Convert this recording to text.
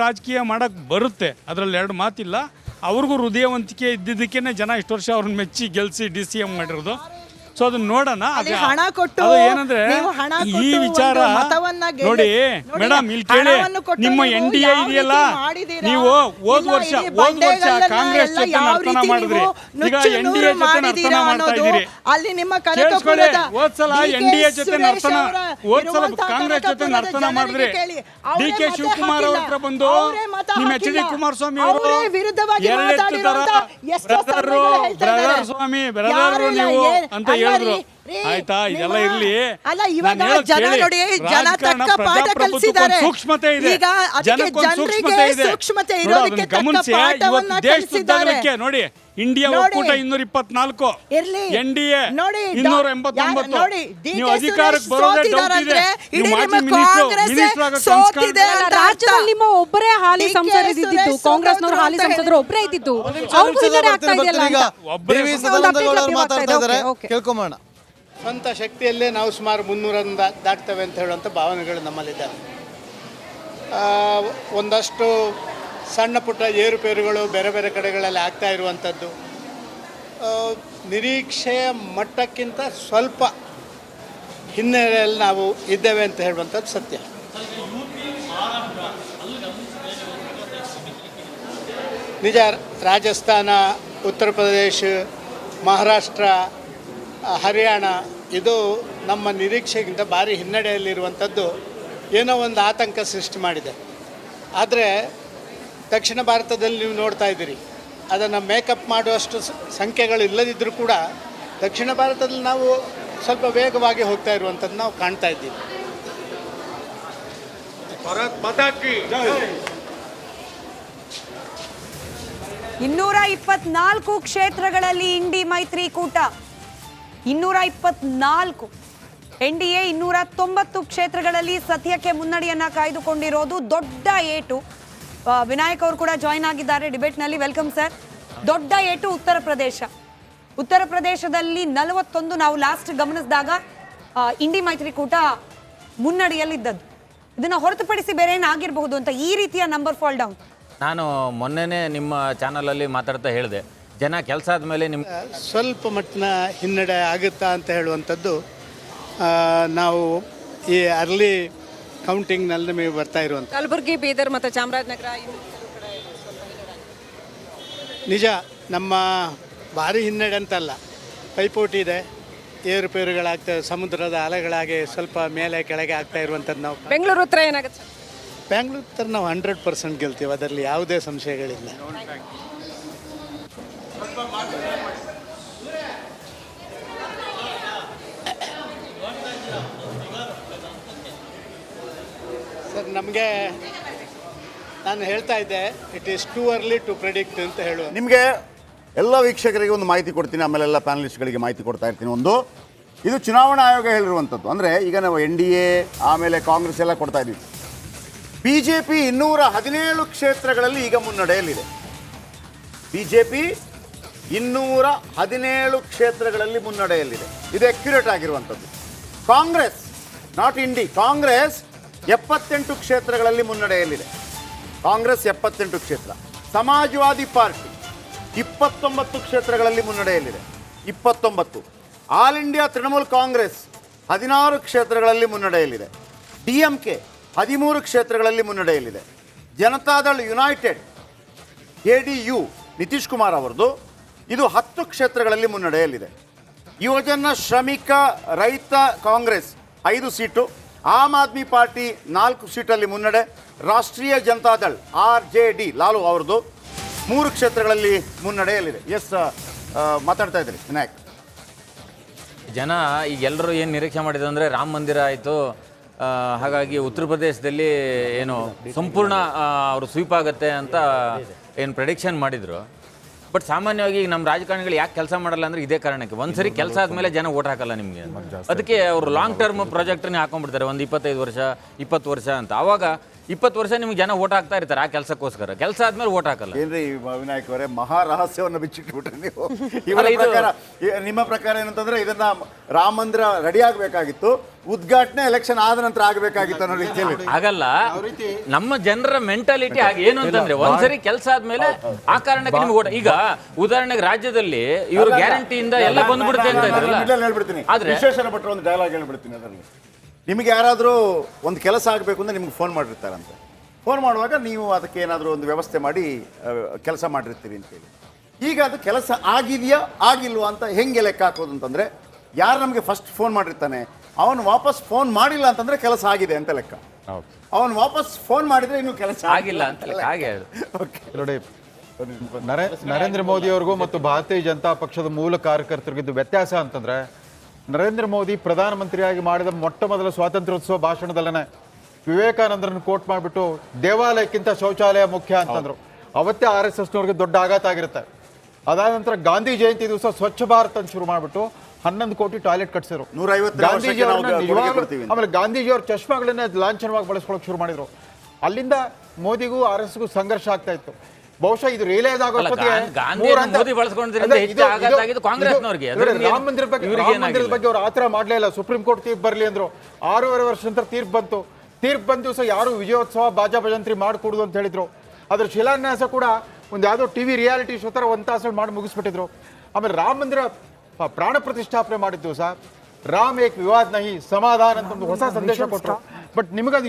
ರಾಜಕೀಯ ಮಾಡಕ್ಕೆ ಬರುತ್ತೆ, ಅದರಲ್ಲಿ ಎರಡು ಮಾತಿಲ್ಲ. ಅವ್ರಿಗೂ ಹೃದಯವಂತಿಕೆ ಇದ್ದಿದ್ದಕ್ಕೇ ಜನ ಇಷ್ಟು ವರ್ಷ ಅವ್ರನ್ನ ಮೆಚ್ಚಿ ಗೆಲ್ಸಿ DCM ಮಾಡಿರೋದು. ಸೊ ಅದನ್ನ ನೋಡೋಣ. ಹಣ ಕೊಟ್ಟು ಏನಂದ್ರೆ ಈ ವಿಚಾರ ನೋಡಿ ಮೇಡಮ್, ಇಲ್ಲಿ ಕೇಳಿ, ನಿಮ್ಮ NDA ಇದೆಯಲ್ಲ, ನೀವು ಹೋದ ವರ್ಷ ಕಾಂಗ್ರೆಸ್ ಜೊತೆ ನರ್ತನ ಮಾಡಿದ್ರಿ, ಈಗ NDA ಜೊತೆ ನರ್ತನ ಮಾಡ್ತಾ ಇದ್ದೀರಿ. ಹೋದ್ ಸಲ NDA ಜೊತೆ ನರ್ತನ, ಹೋದ್ ಸಲ ಕಾಂಗ್ರೆಸ್ ಜೊತೆ ನರ್ತನ ಮಾಡಿದ್ರಿ. DK ಶಿವಕುಮಾರ್ ಅವ್ರ ಹತ್ರ ಬಂದು ನಿಮ್ಮ HD ಕುಮಾರಸ್ವಾಮಿ ಅವರು ಎರಡೆತ್ತು ತರ ಬ್ರದರ್ ಸ್ವಾಮಿ ಬ್ರದರ್ ನೀವು ಅಂತ ಹೇಳಿದ್ರು. ಆಯ್ತಾ, ಇದೆಲ್ಲ ಇರ್ಲಿ. ಸೂಕ್ಷ್ಮತೆ ಇದೆ, ಸೂಕ್ಷ್ಮತೆ ಇದೆ, ಗಮನಿಸಿ. ಇವತ್ತು ದೇಶದ ನೋಡಿ, ಇಂಡಿಯಾ ಒಕ್ಕೂಟ 224, NDA 289. ನೀವು ಅಧಿಕಾರಕ್ಕೆ ಬರೋದೇ ಡೌಟ್ ಇದೆ. ನೀವು ಮಾಜಿ ಮಿನಿಸ್ಟರ್ ರಾಜ್ಯದಲ್ಲಿ ನಿಮ್ಮ ಒಬ್ಬರೇ ಹಾಲಿ ಸಂಸದರಿದ್ದು, ಕಾಂಗ್ರೆಸ್ನವರು ಹಾಲಿ ಸಂಸದರು ಒಬ್ಬರೇ ಇದ್ದಿದ್ದು, ಕೇಳ್ಕೊಂಬೋಣ. ಸ್ವಂತ ಶಕ್ತಿಯಲ್ಲೇ ನಾವು ಸುಮಾರು 300 ದಾಟ್ತೇವೆ ಅಂತ ಹೇಳುವಂಥ ಭಾವನೆಗಳು ನಮ್ಮಲ್ಲಿದ್ದಾವೆ. ಒಂದಷ್ಟು ಸಣ್ಣ ಪುಟ್ಟ ಏರುಪೇರುಗಳು ಬೇರೆ ಬೇರೆ ಕಡೆಗಳಲ್ಲಿ ಆಗ್ತಾ ಇರುವಂಥದ್ದು ನಿರೀಕ್ಷೆಯ ಮಟ್ಟಕ್ಕಿಂತ ಸ್ವಲ್ಪ ಹಿನ್ನೆಲೆಯಲ್ಲಿ ನಾವು ಇದ್ದೇವೆ ಅಂತ ಹೇಳುವಂಥದ್ದು ಸತ್ಯ. ನಿಜ, ರಾಜಸ್ಥಾನ, ಉತ್ತರ ಪ್ರದೇಶ, ಮಹಾರಾಷ್ಟ್ರ, ಹರಿಯಾಣ ಇದು ನಮ್ಮ ನಿರೀಕ್ಷೆಗಿಂತ ಭಾರಿ ಹಿನ್ನಡೆಯಲ್ಲಿರುವಂಥದ್ದು ಏನೋ ಒಂದು ಆತಂಕ ಸೃಷ್ಟಿ ಮಾಡಿದೆ. ಆದರೆ ದಕ್ಷಿಣ ಭಾರತದಲ್ಲಿ ನೀವು ನೋಡ್ತಾ ಇದ್ದೀರಿ, ಅದನ್ನು ಮೇಕಪ್ ಮಾಡುವಷ್ಟು ಸಂಖ್ಯೆಗಳು ಇಲ್ಲದಿದ್ದರೂ ಕೂಡ ದಕ್ಷಿಣ ಭಾರತದಲ್ಲಿ ನಾವು ಸ್ವಲ್ಪ ವೇಗವಾಗಿ ಹೋಗ್ತಾ ಇರುವಂಥದ್ದು ನಾವು ಕಾಣ್ತಾ ಇದ್ದೀವಿ. 224 ಕ್ಷೇತ್ರಗಳಲ್ಲಿ ಇಂಡಿ ಮೈತ್ರಿಕೂಟ 224, NDA 290 ಕ್ಷೇತ್ರಗಳಲ್ಲಿ ಸದ್ಯಕ್ಕೆ ಮುನ್ನಡೆಯನ್ನ ಕಾಯ್ದುಕೊಂಡಿರೋದು ದೊಡ್ಡ ಏಟು. ವಿನಾಯಕ್ ಅವರು ಕೂಡ ಜಾಯಿನ್ ಆಗಿದ್ದಾರೆ ಡಿಬೇಟ್ನಲ್ಲಿ. Welcome sir. ದೊಡ್ಡ ಏಟು ಉತ್ತರ ಪ್ರದೇಶದಲ್ಲಿ 41 ನಾವು ಲಾಸ್ಟ್ ಗಮನಿಸಿದಾಗ ಇಂಡಿ ಮೈತ್ರಿಕೂಟ ಮುನ್ನಡೆಯಲ್ಲಿದ್ದದ್ದು. ಇದನ್ನ ಹೊರತುಪಡಿಸಿ ಬೇರೆ ಏನಾಗಿರಬಹುದು ಅಂತ ಈ ರೀತಿಯ ನಂಬರ್ ಫಾಲ್ ಡೌನ್. ನಾನು ಮೊನ್ನೆನೇ ನಿಮ್ಮ ಚಾನಲಲ್ಲಿ ಮಾತಾಡ್ತಾ ಹೇಳಿದೆ, ಜನ ಕೆಲಸ ಆದಮೇಲೆ ನಿಮ್ಮ ಸ್ವಲ್ಪ ಮಟ್ಟಿನ ಹಿನ್ನಡೆ ಆಗುತ್ತಾ ಅಂತ ಹೇಳುವಂಥದ್ದು ನಾವು ಈ ಅರ್ಲಿ ಕೌಂಟಿಂಗ್ನಲ್ಲಿ ನಮಗೆ ಬರ್ತಾ ಇರುವಂಥ ಕಲಬುರಗಿ, ಬೀದರ್ ಮತ್ತು ಚಾಮರಾಜನಗರ ನಿಜ. ನಮ್ಮ ಭಾರಿ ಹಿನ್ನಡೆ ಅಂತಲ್ಲ, ಪೈಪೋಟಿ ಇದೆ, ಏರುಪೇರುಗಳಾಗ್ತವೆ, ಸಮುದ್ರದ ಅಲೆಗಳಾಗಿ ಸ್ವಲ್ಪ ಮೇಲೆ ಕೆಳಗೆ ಆಗ್ತಾ ಇರುವಂಥದ್ದು. ನಾವು ಬೆಂಗಳೂರು ಉತ್ತರ ಏನಾಗುತ್ತೆ? ಬೆಂಗಳೂರು ಉತ್ತರ ನಾವು 100% ಗೆಲ್ತೀವಿ, ಅದರಲ್ಲಿ ಯಾವುದೇ ಸಂಶಯಗಳಿಲ್ಲ. ಸರ್, ನಮಗೆ ನಾನು ಹೇಳ್ತಾ ಇದ್ದೆ, it is too early to predict ಅಂತ ಹೇಳುವ. ನಿಮಗೆ ಎಲ್ಲ ವೀಕ್ಷಕರಿಗೆ ಒಂದು ಮಾಹಿತಿ ಕೊಡ್ತೀನಿ, ಆಮೇಲೆ ಎಲ್ಲ ಪ್ಯಾನಲಿಸ್ಟ್ಗಳಿಗೆ ಮಾಹಿತಿ ಕೊಡ್ತಾ ಇರ್ತೀನಿ. ಒಂದು, ಇದು ಚುನಾವಣಾ ಆಯೋಗ ಹೇಳಿರುವಂಥದ್ದು. ಅಂದರೆ ಈಗ ನಾವು NDA ಆಮೇಲೆ ಕಾಂಗ್ರೆಸ್ ಎಲ್ಲ ಕೊಡ್ತಾ ಇದ್ದೀವಿ. BJP 217 ಕ್ಷೇತ್ರಗಳಲ್ಲಿ ಈಗ ಮುನ್ನಡೆಯಲ್ಲಿದೆ. BJP 217 ಕ್ಷೇತ್ರಗಳಲ್ಲಿ ಮುನ್ನಡೆಯಲ್ಲಿದೆ. ಇದು ಅಕ್ಯುರೇಟ್ ಆಗಿರುವಂಥದ್ದು. ಕಾಂಗ್ರೆಸ್, ನಾಟ್ ಇಂಡಿ, ಕಾಂಗ್ರೆಸ್ 78 ಕ್ಷೇತ್ರಗಳಲ್ಲಿ ಮುನ್ನಡೆಯಲ್ಲಿದೆ. ಕಾಂಗ್ರೆಸ್ 78 ಕ್ಷೇತ್ರ. ಸಮಾಜವಾದಿ ಪಾರ್ಟಿ 29 ಕ್ಷೇತ್ರಗಳಲ್ಲಿ ಮುನ್ನಡೆಯಲ್ಲಿದೆ. 29. ಆಲ್ ಇಂಡಿಯಾ ತೃಣಮೂಲ್ ಕಾಂಗ್ರೆಸ್ 16 ಕ್ಷೇತ್ರಗಳಲ್ಲಿ ಮುನ್ನಡೆಯಲ್ಲಿದೆ. DMK 13 ಕ್ಷೇತ್ರಗಳಲ್ಲಿ ಮುನ್ನಡೆಯಲ್ಲಿದೆ. ಜನತಾದಳ್ ಯುನೈಟೆಡ್ JDU ನಿತೀಶ್ ಕುಮಾರ್ ಅವರದು, ಇದು 10 ಕ್ಷೇತ್ರಗಳಲ್ಲಿ ಮುನ್ನಡೆಯಲ್ಲಿದೆ. ಯುವಜನ ಶ್ರಮಿಕ ರೈತ ಕಾಂಗ್ರೆಸ್ 5 ಸೀಟು. ಆಮ್ ಆದ್ಮಿ ಪಾರ್ಟಿ 4 ಸೀಟಲ್ಲಿ ಮುನ್ನಡೆ. ರಾಷ್ಟ್ರೀಯ ಜನತಾದಳ್ RJD ಲಾಲು ಅವ್ರದ್ದು 3 ಕ್ಷೇತ್ರಗಳಲ್ಲಿ ಮುನ್ನಡೆಯಲ್ಲಿದೆ. ಎಸ್, ಮಾತಾಡ್ತಾ ಇದ್ರಿ ವಿನಾಯಕ್. ಜನ ಈಗ ಎಲ್ಲರೂ ಏನು ನಿರೀಕ್ಷೆ ಮಾಡಿದ್ರು ಅಂದರೆ ರಾಮ ಮಂದಿರ ಆಯಿತು, ಹಾಗಾಗಿ ಉತ್ತರ ಪ್ರದೇಶದಲ್ಲಿ ಏನು ಸಂಪೂರ್ಣ ಅವರು ಸ್ವೀಪ್ ಆಗುತ್ತೆ ಅಂತ ಏನು ಪ್ರೆಡಿಕ್ಷನ್ ಮಾಡಿದರು. ಬಟ್ ಸಾಮಾನ್ಯವಾಗಿ ನಮ್ಮ ರಾಜಕಾರಣಿಗಳು ಯಾಕೆ ಕೆಲಸ ಮಾಡಲ್ಲ ಅಂದರೆ ಇದೇ ಕಾರಣಕ್ಕೆ. ಒಂದ್ಸರಿ ಕೆಲಸ ಆದಮೇಲೆ ಜನ ಓಟ್ ಹಾಕಲ್ಲ ನಿಮಗೆ. ಅದಕ್ಕೆ ಅವರು ಲಾಂಗ್ ಟರ್ಮ್ ಪ್ರಾಜೆಕ್ಟನ್ನೇ ಹಾಕೊಂಡ್ಬಿಡ್ತಾರೆ, ಒಂದು 25 ವರ್ಷ 20 ವರ್ಷ ಅಂತ. ಆವಾಗ 20 ವರ್ಷ ನಿಮ್ಗೆ ಜನ ಓಟ್ ಹಾಕ್ತಾ ಇರ್ತಾರೆ ಆ ಕೆಲಸಕ್ಕೋಸ್ಕರ. ಕೆಲಸ ಆದ್ಮೇಲೆ ಓಟ್ ಹಾಕಲ್ಲ. ಏನ್ರಿ ವಿನಾಯಕ್ ಅವರೇ, ಮಹಾ ರಹಸ್ಯವನ್ನು ಬಿಚ್ಚಿಟ್ಬಿಟ್ರೆ ನೀವು. ಇವರ ಪ್ರಕಾರ, ನಿಮ್ಮ ಪ್ರಕಾರ ಏನಂತಂದ್ರೆ ಇದನ್ನ ರಾಮ ಮಂದಿರ ರೆಡಿ ಆಗ್ಬೇಕಾಗಿತ್ತು, ಉದ್ಘಾಟನೆ ಎಲೆಕ್ಷನ್ ಆದ ನಂತರ ಆಗಬೇಕಾಗಿತ್ತು ಅನ್ನೋ ರೀತಿಯಲ್ಲಿ ಆಗಲ್ಲ. ನಮ್ಮ ಜನರ ಮೆಂಟಾಲಿಟಿ ಆಗಿ ಏನು ಅಂತಂದ್ರೆ ಒಂದ್ಸರಿ ಕೆಲಸ ಆದ್ಮೇಲೆ ಆ ಕಾರಣಕ್ಕೆ ನಿಮ್ಗೆ ಓಟ್. ಈಗ ಉದಾಹರಣೆಗೆ ರಾಜ್ಯದಲ್ಲಿ ಇವರು ಗ್ಯಾರಂಟಿಯಿಂದ ಎಲ್ಲ ಬಂದ್ಬಿಡುತ್ತೆ ಅಂತ ಇದ್ರಲ್ಲ. ಹೇಳ್ಬಿಡ್ತೀನಿ, ಆದ್ರೆ ವಿಶ್ವೇಶ್ವರ ಭಟ್ರು ಒಂದು ಡೈಲಾಗ್ ಹೇಳ್ಬಿಡ್ತೀನಿ. ಅದರಲ್ಲಿ ನಿಮಗೆ ಯಾರಾದರೂ ಒಂದು ಕೆಲಸ ಆಗಬೇಕು ಅಂದ್ರೆ ನಿಮ್ಗೆ ಫೋನ್ ಮಾಡಿರ್ತಾರಂತೆ. ಫೋನ್ ಮಾಡುವಾಗ ನೀವು ಅದಕ್ಕೆ ಏನಾದರೂ ಒಂದು ವ್ಯವಸ್ಥೆ ಮಾಡಿ ಕೆಲಸ ಮಾಡಿರ್ತೀರಿ ಅಂತೇಳಿ. ಈಗ ಅದು ಕೆಲಸ ಆಗಿದೆಯಾ ಆಗಿಲ್ವಾ ಅಂತ ಹೆಂಗೆ ಲೆಕ್ಕ ಹಾಕೋದು ಅಂತಂದ್ರೆ, ಯಾರು ನಮಗೆ ಫಸ್ಟ್ ಫೋನ್ ಮಾಡಿರ್ತಾನೆ ಅವನು ವಾಪಸ್ ಫೋನ್ ಮಾಡಿಲ್ಲ ಅಂತಂದ್ರೆ ಕೆಲಸ ಆಗಿದೆ ಅಂತ ಲೆಕ್ಕ. ಅವನು ವಾಪಸ್ ಫೋನ್ ಮಾಡಿದ್ರೆ ಇನ್ನು ಕೆಲಸ ಆಗಿಲ್ಲ ಅಂತ ಲೆಕ್ಕ. ಹಾಗೆ ನೋಡಿ, ನರೇಂದ್ರ ಮೋದಿ ಅವ್ರಿಗೂ ಮತ್ತು ಭಾರತೀಯ ಜನತಾ ಪಕ್ಷದ ಮೂಲ ಕಾರ್ಯಕರ್ತರಿಗಿದ್ದು ವ್ಯತ್ಯಾಸ ಅಂತಂದ್ರೆ, ನರೇಂದ್ರ ಮೋದಿ ಪ್ರಧಾನಮಂತ್ರಿಯಾಗಿ ಮಾಡಿದ ಮೊಟ್ಟ ಮೊದಲ ಸ್ವಾತಂತ್ರ್ಯೋತ್ಸವ ಭಾಷಣದಲ್ಲೇ ವಿವೇಕಾನಂದರನ್ನು ಕೋಟ್ ಮಾಡಿಬಿಟ್ಟು ದೇವಾಲಯಕ್ಕಿಂತ ಶೌಚಾಲಯ ಮುಖ್ಯ ಅಂತಂದ್ರು. ಅವತ್ತೇ RSSನವ್ರಿಗೆ ದೊಡ್ಡ ಆಘಾತ ಆಗಿರುತ್ತೆ. ಅದಾದ ನಂತರ ಗಾಂಧಿ ಜಯಂತಿ ದಿವಸ ಸ್ವಚ್ಛ ಭಾರತ್ ಅಂತ ಶುರು ಮಾಡಿಬಿಟ್ಟು 11 ಕೋಟಿ ಟಾಯ್ಲೆಟ್ ಕಟ್ಸಿದ್ರು. 150 ಆಮೇಲೆ ಗಾಂಧೀಜಿಯವ್ರ ಚಶ್ಮಾಗಳನ್ನ ಲಾಂಛನವಾಗಿ ಬಳಸ್ಕೊಳಕ್ ಶುರು ಮಾಡಿದ್ರು. ಅಲ್ಲಿಂದ ಮೋದಿಗೂ RSSಗೂ ಸಂಘರ್ಷ ಆಗ್ತಾ ಇತ್ತು. ಬಹುಶಃ ಇದು ರಿಯಲೈಸ್ ಆಗೋ ರಾಮ ಮಂದಿರದ ಬಗ್ಗೆ ಅವ್ರು ಆತರ ಮಾಡ್ಲೇ ಇಲ್ಲ. ಸುಪ್ರೀಂ ಕೋರ್ಟ್ ತೀರ್ಪು ಬರ್ಲಿ ಅಂದ್ರು. 6.5 ವರ್ಷ ನಂತರ ತೀರ್ಪು ಬಂತು. ತೀರ್ಪು ಬಂದ ದಿವಸ ಯಾರು ವಿಜಯೋತ್ಸವ ಬಾಜಾ ಭಜಂತ್ರಿ ಮಾಡಿಕೊಡುದು ಅಂತ ಹೇಳಿದ್ರು. ಅದ್ರ ಶಿಲಾನ್ಯಾಸ ಕೂಡ ಒಂದು ಯಾವುದೋ ಟಿವಿ ರಿಯಾಲಿಟಿ ಶೋ ತರ 1 ತಾಸು ಮಾಡಿ ಮುಗಿಸ್ಬಿಟ್ಟಿದ್ರು. ಆಮೇಲೆ ರಾಮ ಮಂದಿರ ಪ್ರಾಣ ಪ್ರತಿಷ್ಠಾಪನೆ ಮಾಡಿದ ದಿವಸ ರಾಮ್ ಏಕ್ ವಿವಾದ್ ನಹಿ ಸಮಾಧಾನ ಅಂತ ಒಂದು ಹೊಸ ಸಂದೇಶ ಕೊಟ್ಟರು. ಬಟ್ ನಿಮಗದು